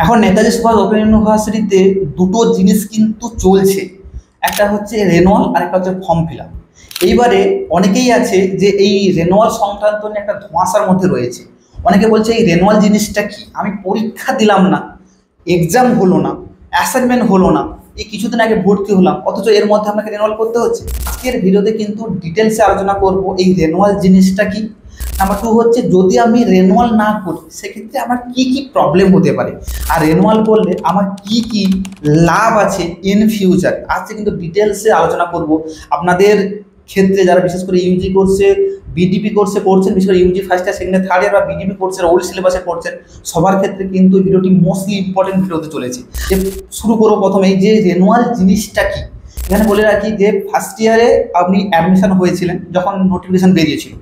এখন নেতাজি সুভাষ ওপেন ইউনিভার্সিটিতে দুটো জিনিস কিন্তু চলছে। একটা হচ্ছে রেনুয়াল আর একটা হচ্ছে ফর্ম ফিল আপ। এইবারে অনেকেই আছে যে এই রেনুয়াল সংক্রান্ত নিয়ে একটা ধোঁয়াশার মধ্যে রয়েছে। অনেকে বলছে এই রেনুয়াল জিনিসটা কি, আমি পরীক্ষা দিলাম না, এক্সাম হলো না, অ্যাসাইনমেন্ট হলো না, এই কিছুদিন আগে ভর্তি হলাম, অথচ এর মধ্যে আপনাকে রেনুয়াল করতে হচ্ছে। আজকের ভিডিওতে কিন্তু ডিটেলসে আলোচনা করব এই রেনুয়াল জিনিসটা কি। নাম্বার টু হচ্ছে যদি আমি রেনুয়াল না করি সেক্ষেত্রে আমার কি কি প্রবলেম হতে পারে, আর রেনুয়াল করলে আমার কি কি লাভ আছে ইন ফিউচার। আজকে কিন্তু ডিটেলসে আলোচনা করব। আপনাদের ক্ষেত্রে যারা বিশেষ করে ইউজি কোর্সে বিডিপি কোর্সে পড়ছেন, বিশেষ করে Yuji first year second year third year বা বিডিপি কোর্সের ওল্ড সিলেবাসে পড়ছেন, সবার ক্ষেত্রে কিন্তু ভিডিওটি মোস্টলি ইম্পর্টেন্ট ভিডিও হতে চলেছে। যে শুরু করবো প্রথমেই যে রেনুয়াল জিনিসটা কি। এখানে বলে রাখি যে ফার্স্ট ইয়ারে আপনি অ্যাডমিশন হয়েছিলেন যখন নোটিফিকেশন বেরিয়েছিল।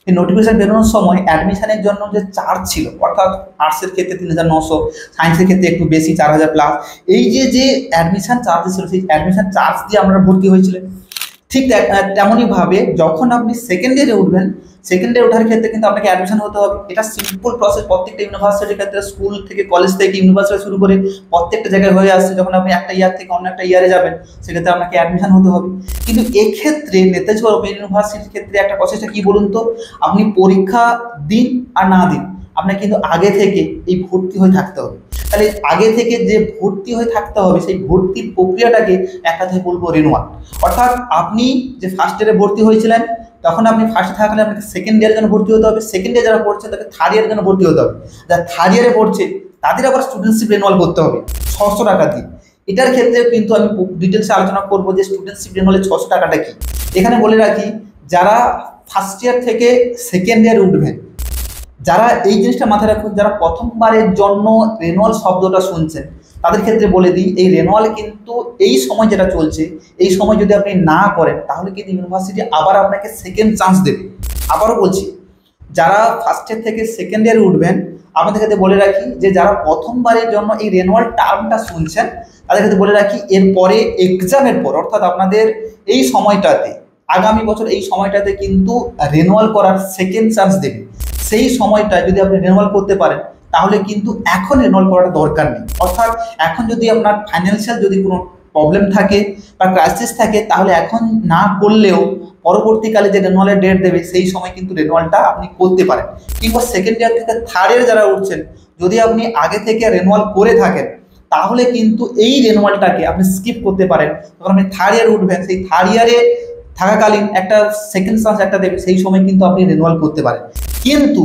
এই নোটিফিকেশন বেরোনোর সময় অ্যাডমিশনের জন্য যে চার্জ ছিল, অর্থাৎ আর্টসের ক্ষেত্রে 3,900, সায়েন্সের ক্ষেত্রে একটু বেশি 4,000 প্লাস, এই যে অ্যাডমিশন চার্জ ছিল সেই অ্যাডমিশন চার্জ দিয়ে আপনারা ভর্তি হয়েছিলেন। ঠিক তেমনইভাবে যখন আপনি সেকেন্ড ইয়ারে উঠবেন, সেকেন্ড ইয়ারে ওঠার ক্ষেত্রে কিন্তু আপনাকে অ্যাডমিশন হতে হবে। এটা সিম্পল প্রসেস, প্রত্যেকটা ইউনিভার্সিটির ক্ষেত্রে স্কুল থেকে কলেজ থেকে ইউনিভার্সিটি শুরু করে প্রত্যেকটা জায়গায় হয়ে আসছে। যখন আপনি একটা ইয়ার থেকে অন্য একটা ইয়ারে যাবেন সেক্ষেত্রে আপনাকে অ্যাডমিশন হতে হবে। কিন্তু এক্ষেত্রে নেতাজি ওপেন ইউনিভার্সিটির ক্ষেত্রে একটা প্রসেসটা কি বলুন তো, আপনি পরীক্ষা দিন আর না দিন আপনাকে কিন্তু আগে থেকে এই ভর্তি হয়ে থাকতে হবে। তাহলে আগে থেকে যে ভর্তি হয়ে থাকতে হবে সেই ভর্তির প্রক্রিয়াটাকে একটা থেকে বলবো রেনুয়াল। অর্থাৎ আপনি যে ফার্স্ট ইয়ারে ভর্তি হয়েছিলেন তখন আপনি ফার্স্ট থাকলে আপনাকে সেকেন্ড ইয়ারের জন্য ভর্তি হতে হবে, সেকেন্ড ইয়ার যারা পড়ছে তাকে থার্ড ইয়ারের জন্য ভর্তি হতে হবে, যারা থার্ড ইয়ারে পড়ছে তাদের আবার স্টুডেন্টশিপ রেনুয়াল করতে হবে 600 টাকা দিয়ে। এটার ক্ষেত্রে কিন্তু আমি ডিটেলসে আলোচনা করবো যে স্টুডেন্টশিপ রেনুয়ালের 600 টাকাটা কি। এখানে বলে রাখি যারা ফার্স্ট ইয়ার থেকে সেকেন্ড ইয়ারে উঠবেন, যারা এই জিনিসটা মাথায় রাখুন, যারা প্রথমবারের জন্য রেনুয়াল শব্দটা শুনছেন তাদের ক্ষেত্রে বলে দিই এই রেনুয়াল কিন্তু এই সময় যেটা চলছে এই সময় যদি আপনি না করেন তাহলে কিন্তু ইউনিভার্সিটি আবার আপনাকে সেকেন্ড চান্স দেবে। আবারও বলছি, যারা ফার্স্ট ইয়ার থেকে সেকেন্ড ইয়ারে উঠবেন আপনাদের ক্ষেত্রে বলে রাখি যে যারা প্রথমবারের জন্য এই রেনুয়াল টার্মটা শুনছেন তাদের ক্ষেত্রে বলে রাখি এরপরে এক্সামের পর, অর্থাৎ আপনাদের এই সময়টাতে আগামী বছর এই সময়টাতে কিন্তু রেনুয়াল করার সেকেন্ড চান্স দেবে। সেই সময়টা যদি আপনি রেনুয়াল করতে পারেন তাহলে কিন্তু এখন রেনুয়াল করাটা দরকার নেই। অর্থাৎ এখন যদি আপনার ফাইন্যান্সিয়াল যদি কোনো প্রবলেম থাকে বা ক্রাইসিস থাকে তাহলে এখন না করলেও পরবর্তীকালে যে রেনুয়ালের ডেট দেবে সেই সময় কিন্তু রেনুয়ালটা আপনি করতে পারেন। কিংবা সেকেন্ড ইয়ার থেকে থার্ড ইয়ার যারা উঠছেন যদি আপনি আগে থেকে রেনুয়াল করে থাকেন তাহলে কিন্তু এই রেনুয়ালটাকে আপনি স্কিপ করতে পারেন। যখন আপনি থার্ড ইয়ার উঠবেন সেই থার্ড ইয়ারে থাকাকালীন একটা সেকেন্ড চান্স একটা দেবে, সেই সময় কিন্তু আপনি রেনুয়াল করতে পারেন। কিন্তু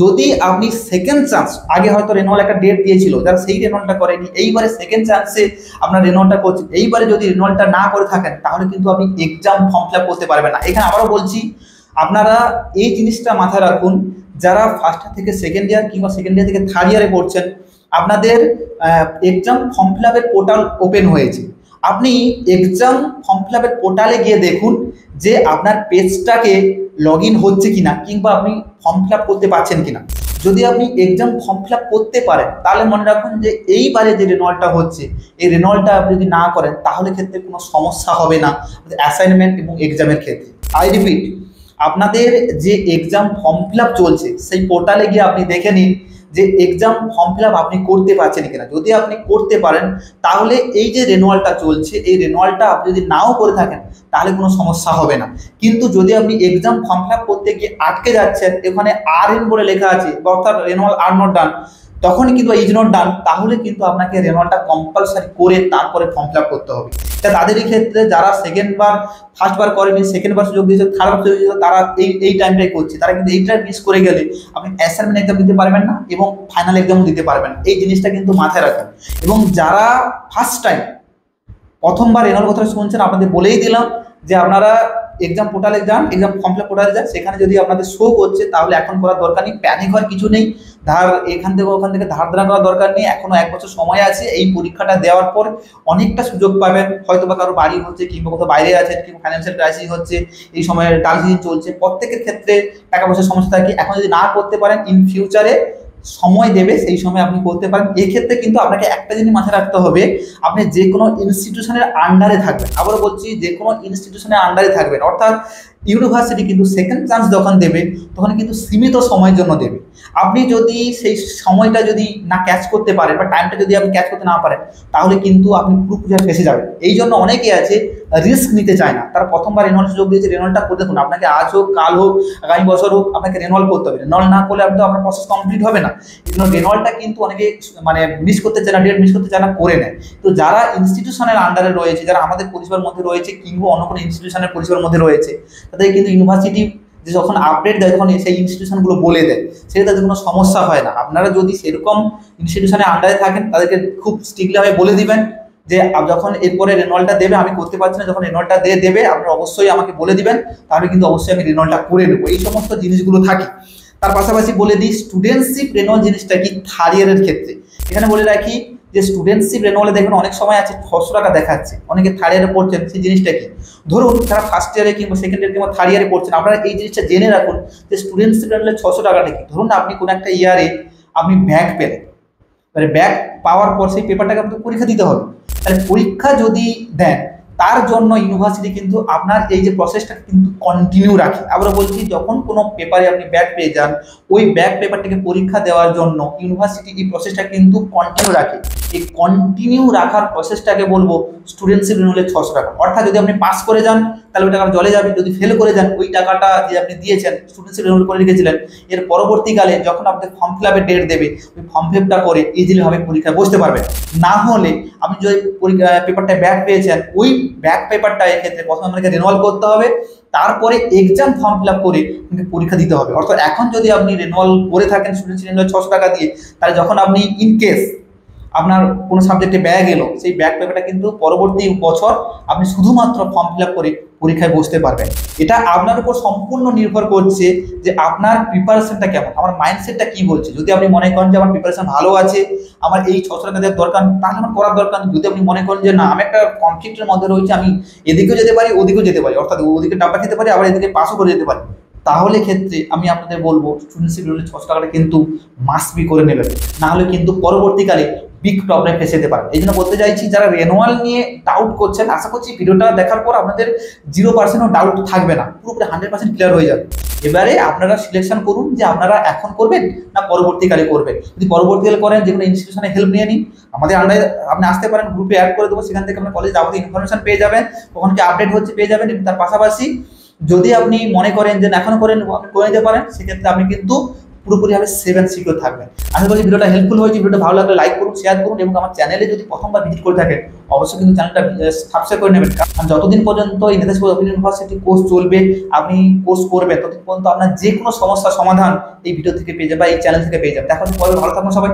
যদি আপনি সেকেন্ড চান্স, আগে হয়তো রেনুয়াল একটা ডেট দিয়েছিল, যারা সেই রেনুয়ালটা করেনি এইবারে সেকেন্ড চান্সে আপনার রেনুয়ালটা করছেন, এইবারে যদি রেনুয়ালটা না করে থাকেন তাহলে কিন্তু আপনি এক্সাম ফর্ম ফিল আপ করতে পারবেন না। এখানে আবারও বলছি আপনারা এই জিনিসটা মাথায় রাখুন, যারা ফার্স্ট ইয়ার থেকে সেকেন্ড ইয়ার কিংবা সেকেন্ড ইয়ার থেকে থার্ড ইয়ারে পড়ছেন আপনাদের এক্সাম ফর্ম ফিল আপের পোর্টাল ওপেন হয়েছে। আপনি এক্সাম ফর্ম ফিল আপের পোর্টালে গিয়ে দেখুন যে আপনার পেজটাকে লগ ইন হচ্ছে কিনা কিংবা আপনি ফর্ম ফিল আপ করতে পারছেন কিনা। যদি আপনি এক্সাম ফর্ম ফিল আপ করতে পারেন তাহলে মনে রাখুন যে এইবারে যে রেনুয়ালটা হচ্ছে এই রেনুয়ালটা আপনি যদি না করেন তাহলে ক্ষেত্রে কোনো সমস্যা হবে না অ্যাসাইনমেন্ট এবং এক্সামের ক্ষেত্রে। আই রিপিট, আপনাদের যে এক্সাম ফর্ম ফিল আপ চলছে সেই পোর্টালে গিয়ে আপনি দেখে নিন যে এক্সাম ফর্ম ফিল আপ আপনি করতে পারছেন কিনা। যদি আপনি করতে পারেন তাহলে এই যে রেনুয়ালটা চলছে এই রেনুয়ালটা আপনি যদি নাও করে থাকেন তাহলে কোনো সমস্যা হবে না। কিন্তু যদি আপনি এক্সাম ফর্ম ফিল আপ করতে গিয়ে আটকে যাচ্ছেন, এখানে RN বলে লেখা আছে অর্থাৎ রেনুয়াল আর নট ডান, তখন কিন্তু ইজ নট ডান, তাহলে কিন্তু আপনাকে রেনুয়ালটা কম্পালসারি করে তারপরে ফর্ম ফিল আপ করতে হবে। তাদেরই ক্ষেত্রে যারা ফার্স্টবার করেনি, সেকেন্ডবার সুযোগ দিয়েছে, থার্ডবার সুযোগ দিয়েছে, তারা এই টাইমটাই করছে, তারা কিন্তু এইটা মিস করে গেলে আপনি অ্যাসাইনমেন্ট এক্সাম দিতে পারবেন না এবং ফাইনাল এক্সামও দিতে পারবেন না। এই জিনিসটা কিন্তু মাথায় রাখুন। এবং যারা ফার্স্ট টাইম প্রথমবার রেনুয়াল কথা শুনছেন আপনাদের বলেই দিলাম যে আপনারা এক্সাম পোর্টালে যান, এক্সাম ফর্ম ফিল আপ পোর্টালে যান, সেখানে যদি আপনাদের শো করছে তাহলে এখন করার দরকার নেই, প্যানিক হওয়ার কিছু নেই, এখান থেকে ওখান থেকে ধার করার দরকার নেই। এখনো 1 বছর সময় আছে। এই পরীক্ষাটা দেওয়ার পর অনেকটা সুযোগ পাবেন, হয়তো বা কারো বাড়ি হচ্ছে কিংবা কোথাও বাইরে আছেন কিংবা ফাইন্যান্সিয়াল ক্রাইসিস হচ্ছে, এই সময় ডাল সিজন চলছে, প্রত্যেকের ক্ষেত্রে টাকা পয়সার সমস্যা থাকে। এখন যদি না করতে পারেন ইন ফিউচারে সময় দেবে, সেই সময় আপনি করতে পারেন। এক্ষেত্রে কিন্তু আপনাকে একটা জিনিস মাথায় রাখতে হবে, আপনি যে কোনো ইনস্টিটিউশনের আন্ডারে থাকবেন। আবারও বলছি, যে কোনো ইনস্টিটিউশনের আন্ডারে থাকবেন। অর্থাৎ ইউনিভার্সিটি কিন্তু সেকেন্ড চান্স যখন দেবে তখন কিন্তু সীমিত সময়ের জন্য দেবে। আপনি যদি সেই সময়টা যদি না ক্যাচ করতে পারেন বা টাইমটা যদি আপনি ক্যাচ করতে না পারেন, তাহলে কিন্তু আপনি পুরোপুরি ফেসে যাবেন। এই জন্য অনেকেই আছে রিস্ক নিতে চায় না, তারা প্রথমবার রেনল্ট যোগ দিয়েছে, রেনল্টটা করে দেখুন, আপনাকে আজ হোক কাল হোক আগামী বছর হোক আপনাকে রেনল্ট করতে হবে। রেনল্ট না করলে আপনি তো আপনার প্রসেস কমপ্লিট হবে না। এই জন্য রেনল্টটা কিন্তু অনেকে মানে মিস করতে চায় না, ডেট মিস করতে চায় না, করে নেয়। তো যারা ইনস্টিটিউশনের আন্ডারে রয়েছে, যারা আমাদের পরিষেবার মধ্যে রয়েছে কিংবা অন্য কোনো ইনস্টিটিউশনের পরিষেবার মধ্যে রয়েছে, তাদের কিন্তু ইউনিভার্সিটি যে যখন আপডেট দেয়, যখন সেই ইনস্টিটিউশনগুলো বলে দেয়, সেটা তাদের কোনো সমস্যা হয় না। আপনারা যদি সেরকম ইনস্টিটিউশনের আন্ডারে থাকেন, তাদেরকে খুব স্ট্রিক্টলিভাবে বলে দিবেন যে যখন এরপরে রেনল্টটা দেবে, আমি করতে পারছি না, যখন রেনল্টটা দেবে আপনারা অবশ্যই আমাকে বলে দিবেন, তাহলে কিন্তু অবশ্যই আমি রেনল্টটা করে নেবো। এই সমস্ত জিনিসগুলো থাকে। তার পাশাপাশি বলে দিই স্টুডেন্টশিপ রেনল জিনিসটা কি থার্ড ইয়ারের ক্ষেত্রে। এখানে বলে রাখি যে স্টুডেন্টশিপ রেনলে দেখবেন অনেক সময় আছে 600 টাকা দেখাচ্ছে, অনেকে থার্ড ইয়ারে পড়ছেন। সেই জিনিসটা কি, ধরুন তারা ফার্স্ট ইয়ারে কিংবা সেকেন্ড ইয়ারে কিংবা থার্ড ইয়ারে পড়ছেন, আপনারা এই জিনিসটা জেনে রাখুন যে স্টুডেন্টশিপ রেনলে 600 টাকাটা কি। ধরুন আপনি কোনো একটা ইয়ারে আপনি ব্যাক পেলেন, মানে ব্যাক পাওয়ার পর সেই পেপারটাকে আপনাকে পরীক্ষা দিতে হবে। তাহলে পরীক্ষা যদি দেন, তার জন্য ইউনিভার্সিটি কিন্তু আপনার এই যে প্রসেসটা কিন্তু কন্টিনিউ রাখে। আমরা বলছি যখন কোনো পেপারে আপনি ব্যাক পেয়ে যান, ওই ব্যাক পেপারটাকে পরীক্ষা দেওয়ার জন্য ইউনিভার্সিটি এই প্রসেসটা কিন্তু কন্টিনিউ রাখে। এই কন্টিনিউ রাখার প্রসেসটাকে বলবো স্টুডেন্টশিপ রেনুয়ালে 600 টাকা। অর্থাৎ যদি আপনি পাস করে যান তাহলে ওই টাকা জলে যাবে, যদি ফেল করে যান ওই টাকাটা যে আপনি দিয়েছেন স্টুডেন্টশিপ রেনুয়াল করে রেখেছিলেন, এর পরবর্তীকালে যখন আপনি ফর্ম ফিল আপের ডেট দেবে, ওই ফর্ম ফিল আপটা করে ইজিলিভাবে পরীক্ষায় বসতে পারবেন। না হলে আপনি যদি পেপারটা ব্যাক পেয়েছেন, ওই ব্যাক পেপারটা এক্ষেত্রে প্রথমে আপনাকে রেনুয়াল করতে হবে, তারপরে এক্সাম ফর্ম ফিল আপ করে আপনাকে পরীক্ষা দিতে হবে। অর্থাৎ এখন যদি আপনি রেনুয়াল করে থাকেন স্টুডেন্টশিপ রেনুয়াল 600 টাকা দিয়ে, তাহলে যখন আপনি ইন কেস আপনার কোনো সাবজেক্টে ব্যাক এলো, সেই ব্যাক পেপারটা কিন্তু পরবর্তী বছর আপনি শুধুমাত্র ফর্ম ফিল আপ করে পরীক্ষায় বসতে পারবেন। এটা আপনার উপর সম্পূর্ণ নির্ভর করছে যে আপনার প্রিপারেশনটা কেমন, আমার মাইন্ডসেটটা কি বলছে। যদি আপনি মনে করেন যে আমার প্রিপারেশন ভালো আছে, আমার এই 600 টাকা দেওয়ার দরকার, তাহলে আমার করার দরকার নেই। যদি আপনি মনে করেন যে না আমি একটা কনফ্লিক্টের মধ্যে রয়েছে, আমি এদিকেও যেতে পারি ওদিকেও যেতে পারি, অর্থাৎ ওদিকে ডাব্বা খেতে পারি আবার এদিকে পাসও করে যেতে পারি, তাহলে ক্ষেত্রে আমি আপনাদের বলবো স্টুডেন্টশিপ রেনুয়ালে 600 টাকাটা কিন্তু মাস্ট বি করে নেবেন, না হলে কিন্তু পরবর্তীকালে বিগ প্রবলেম ফেসে যেতে পারেন। এই জন্য বলতে চাইছি যারা রেনুয়াল নিয়ে ডাউট করছেন, আশা করছি ভিডিওটা দেখার পর আপনাদের 0%ও ডাউট থাকবে না, পুরোপুরি 100% ক্লিয়ার হয়ে যাবে। এবারে আপনারা সিলেকশন করুন যে আপনারা এখন করবেন না পরবর্তীকালে করবেন। যদি পরবর্তীকালে করেন, যে কোনো ইনস্টিটিউশনে হেল্প নিয়ে নিন, আমাদের আন্ডারে আপনি আসতে পারেন, গ্রুপে অ্যাড করে দেবো, সেখান থেকে আপনার কলেজে যাবতীয় ইনফরমেশন পেয়ে যাবেন, কখন কি আপডেট হচ্ছে পেয়ে যাবেন। এবং তার পাশাপাশি যদি আপনি মনে করেন যে এখনো করেন, আপনি করে নিতে পারেন, সেক্ষেত্রে আপনি কিন্তু পুরোপুরিভাবে সেভ অ্যান্ড সিকিউর থাকবেন। আশা করি ভিডিওটা হেল্পফুল হয়েছে। ভিডিওটা ভালো লাগলে লাইক করুন, শেয়ার করুন, এবং আমার চ্যানেলে যদি প্রথমবার ভিজিট করে থাকেন অবশ্যই কিন্তু চ্যানেলটা সাবস্ক্রাইব করে নেবেন। কারণ যতদিন পর্যন্ত এই নেতাজি ওপেন ইউনিভার্সিটি কোর্স চলবে, আপনি কোর্স করবেন, ততদিন পর্যন্ত আপনার যে কোনো সমস্যার সমাধান এই ভিডিও থেকে পেয়ে যাবেন বা এই চ্যানেল থেকে পেয়ে যাবেন। দেখা হচ্ছে পরে, ভালো থাকুন সবাই।